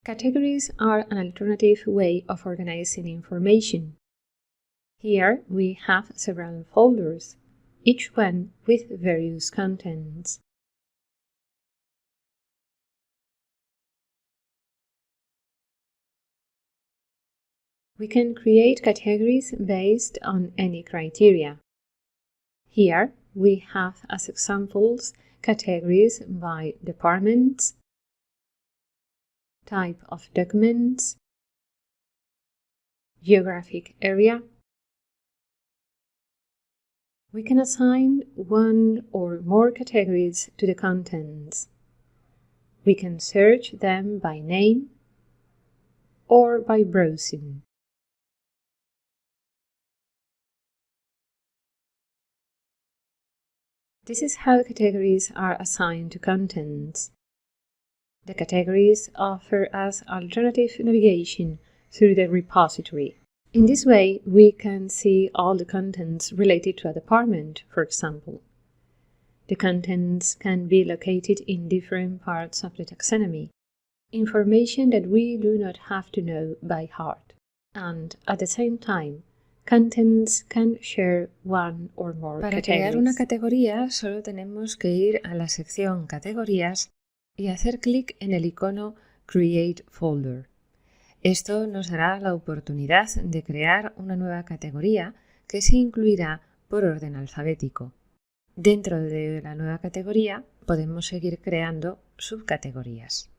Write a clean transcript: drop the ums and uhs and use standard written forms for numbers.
Categories are an alternative way of organizing information. Here we have several folders, each one with various contents. We can create categories based on any criteria. Here we have as examples categories by departments, type of documents, geographic area. We can assign one or more categories to the contents. We can search them by name or by browsing. This is how categories are assigned to contents. The categories offer us alternative navigation through the repository. In this way, we can see all the contents related to a department, for example. The contents can be located in different parts of the taxonomy, information that we do not have to know by heart. And at the same time, contents can share one or more Para categories. crear una categoría solo tenemos que ir a la sección Categorías y hacer clic en el icono Create Folder. Esto nos dará la oportunidad de crear una nueva categoría que se incluirá por orden alfabético. Dentro de la nueva categoría podemos seguir creando subcategorías.